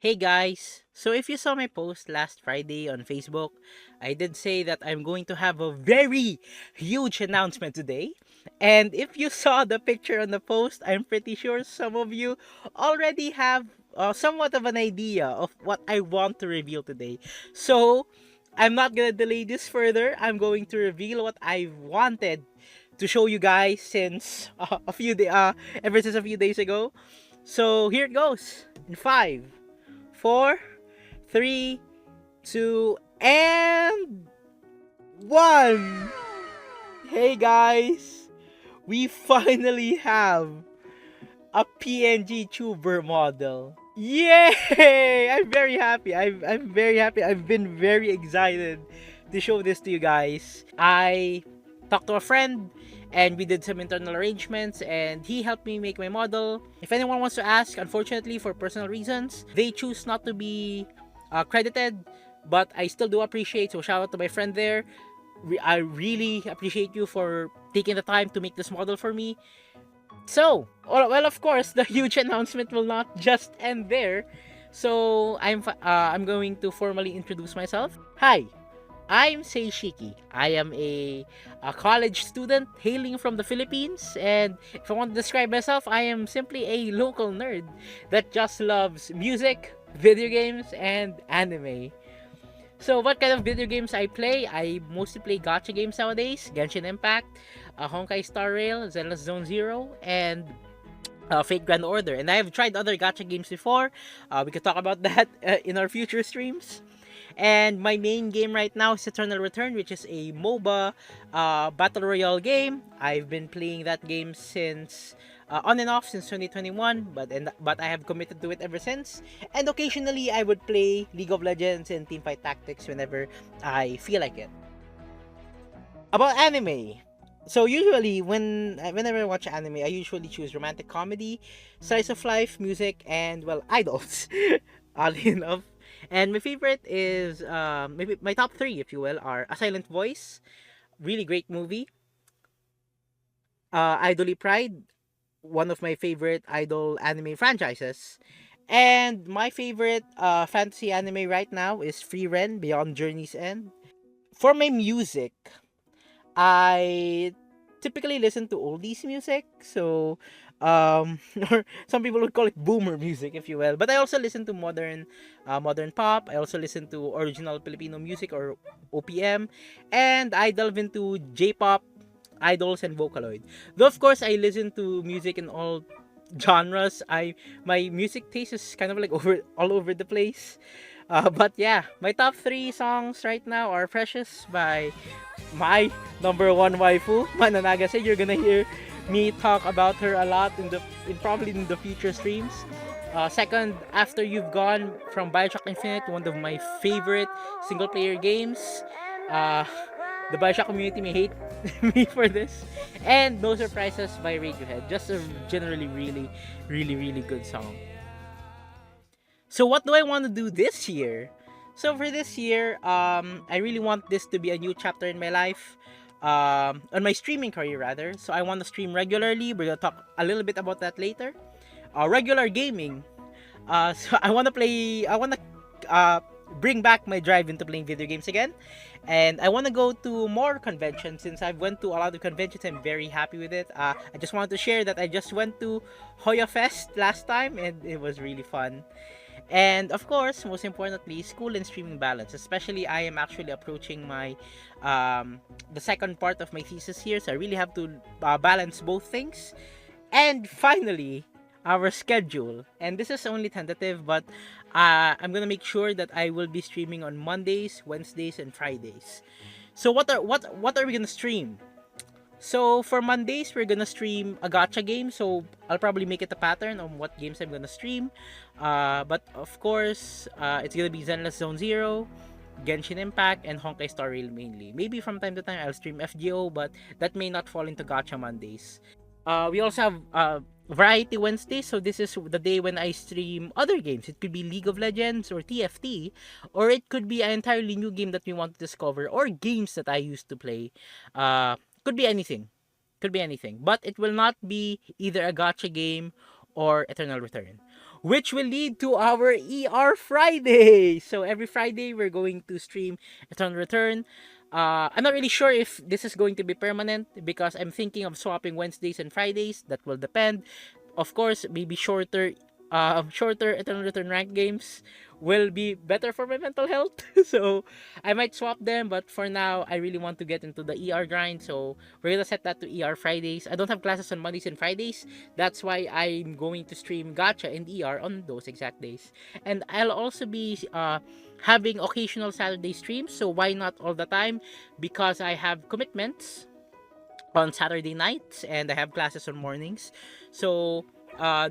Hey guys! So if you saw my post last Friday on Facebook, I did say that I'm going to have a very huge announcement today. And if you saw the picture on the post, I'm pretty sure some of you already have somewhat of an idea of what I want to reveal today. So I'm not gonna delay this further. I'm going to reveal what I wanted to show you guys since ever since a few days ago. So here it goes. In 5, 4, 3, 2, and 1. Hey guys, we finally have a PNG tuber model. Yay! I'm very happy. I'm very happy. I've been very excited to show this to you guys. I talked to a friend and we did some internal arrangements and he helped me make my model. If anyone wants to ask, unfortunately for personal reasons, they choose not to be credited, but I still do appreciate, so shout out to my friend there. I really appreciate you for taking the time to make this model for me. So, well, of course, the huge announcement will not just end there. So, I'm going to formally introduce myself. Hi, I'm Seishiki. I am a college student hailing from the Philippines, and if I want to describe myself, I am simply a local nerd that just loves music, video games, and anime. So, what kind of video games I play? I mostly play gacha games nowadays: Genshin Impact, Honkai Star Rail, Zenless Zone Zero, and Fate Grand Order. And I have tried other gacha games before. We could talk about that in our future streams. And my main game right now is Eternal Return, which is a MOBA battle royale game. I've been playing that game since on and off since 2021, but I have committed to it ever since. And occasionally, I would play League of Legends and Teamfight Tactics whenever I feel like it. About anime. So usually whenever I watch anime, I usually choose romantic comedy, slice of life, music, and well, idols. Oddly enough. And my favorite is maybe my top three, if you will, are A Silent Voice, really great movie. Idol Pride, one of my favorite idol anime franchises. And my favorite fantasy anime right now is Free Ren Beyond Journey's End. For my music, I typically listen to oldies music, so or some people would call it boomer music, if you will. But I also listen to modern pop. I also listen to original Filipino music or OPM, and I delve into J-pop, idols, and Vocaloid. Though of course I listen to music in all genres. My music taste is kind of like all over the place. But yeah, my top three songs right now are Precious by my number one waifu, Mananagase. You're gonna hear me talk about her a lot probably in the future streams. Second, After You've Gone from Bioshock Infinite, one of my favorite single player games. Uh, the Bioshock community may hate me for this. And No Surprises by Radiohead. Just a generally really good song. So what do I want to do this year? So for this year, I really want this to be a new chapter in my life, on my streaming career rather. So I want to stream regularly. We're gonna talk a little bit about that later. Regular gaming. So I want to play. I want to bring back my drive into playing video games again, and I want to go to more conventions. Since I've went to a lot of conventions, I'm very happy with it. I just wanted to share that I just went to Hoya Fest last time, and it was really fun. And of course, most importantly, school and streaming balance. Especially, I am actually approaching my the second part of my thesis here, so I really have to balance both things. And finally, our schedule. And this is only tentative, but I'm gonna make sure that I will be streaming on Mondays, Wednesdays, and Fridays. So what are we gonna stream? So for Mondays, we're gonna stream a gacha game. So I'll probably make it a pattern on what games I'm gonna stream. But of course, it's gonna be Zenless Zone Zero, Genshin Impact, and Honkai Star Rail mainly. Maybe from time to time I'll stream FGO, but that may not fall into gacha Mondays. We also have Variety Wednesday. So this is the day when I stream other games. It could be League of Legends or TFT, or it could be an entirely new game that we want to discover, or games that I used to play. Could be anything. Could be anything. But it will not be either a gacha game or Eternal Return. which will lead to our ER Friday. So every Friday, we're going to stream Eternal Return. I'm not really sure if this is going to be permanent because I'm thinking of swapping Wednesdays and Fridays. That will depend. Of course, maybe shorter Eternal Return rank games will be better for my mental health. So I might swap them, but for now, I really want to get into the ER grind. So we're gonna set that to ER Fridays. I don't have classes on Mondays and Fridays. That's why I'm going to stream Gacha and ER on those exact days. And I'll also be having occasional Saturday streams. So why not all the time? Because I have commitments on Saturday nights and I have classes on mornings. So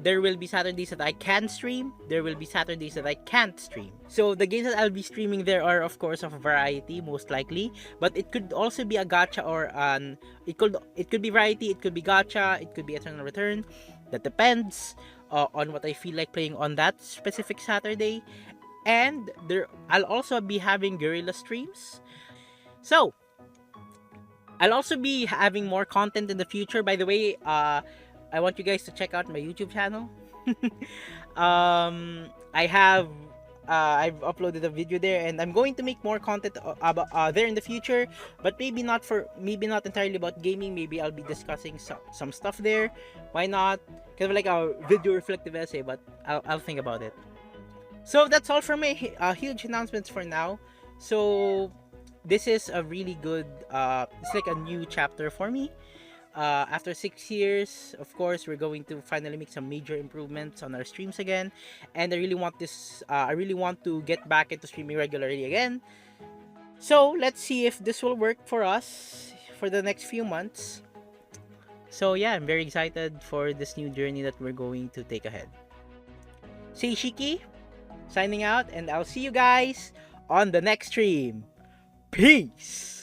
there will be Saturdays that I can stream. There will be Saturdays that I can't stream. So the games that I'll be streaming there are of course of a variety, most likely. But it could also be a gacha or an it could be variety. It could be gacha. It could be Eternal Return. That depends on what I feel like playing on that specific Saturday. And I'll also be having guerrilla streams. So I'll also be having more content in the future. By the way, I want you guys to check out my YouTube channel. I've uploaded a video there, and I'm going to make more content about there in the future. But maybe not entirely about gaming. Maybe I'll be discussing some stuff there. Why not? Kind of like a video reflective essay, but I'll think about it. So that's all for my huge announcements for now. So this is a really good it's like a new chapter for me. After 6 years, of course, we're going to finally make some major improvements on our streams again, and I really want to get back into streaming regularly again. So let's see if this will work for us for the next few months. So yeah, I'm very excited for this new journey that we're going to take ahead. Seishiki signing out, and I'll see you guys on the next stream. Peace!